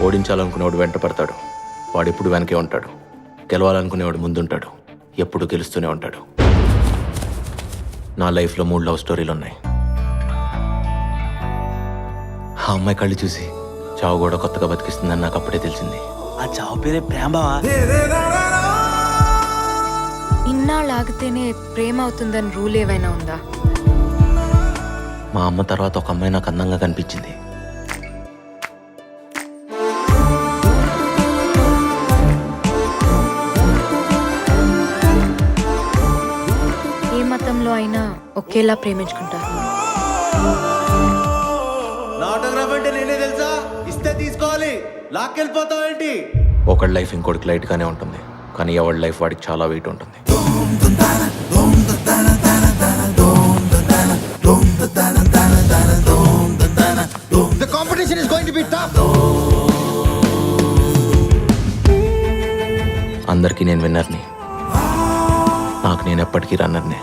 ఓడించాలనుకునేవాడు వెంట పడతాడు, వాడెప్పుడు వెనకే ఉంటాడు. గెలవాలనుకునేవాడు ముందుంటాడు, ఎప్పుడు గెలుస్తూనే ఉంటాడు. నా లైఫ్లో 3 లవ్ స్టోరీలు ఉన్నాయి. ఆ అమ్మాయి కళ్ళు చూసి చావు కూడా కొత్తగా బతికిస్తుందని నాకు అప్పుడే తెలిసింది. ఆ చావు పేరే ప్రేమ బావా. ఇన్నాళ్ళు ఆగితేనే ప్రేమ అవుతుందని రూల్ ఏవైనా ఉందా? మా అమ్మ తర్వాత ఒక అమ్మాయి నాకు అందంగా కనిపించింది. ఏ మతంలో అయినా ఒకేలా ప్రేమించుకుంటారు. నా ఆటోగ్రాఫ్ అంటే నేనే తెలుసా, ఇస్తే తీసుకోవాలి, లాక్కెళ్ళిపోతావు ఏంటి? ఒకళ్ళ లైఫ్ ఇంకోటికి లైట్గానే ఉంటుంది, కానీ ఎవరి లైఫ్ వాడికి చాలా వెయిట్ ఉంటుంది. The competition is going to be tough. అందరికీ నేను విన్నర్ని, నాకు నేను ఎప్పటికీ రన్నర్నే.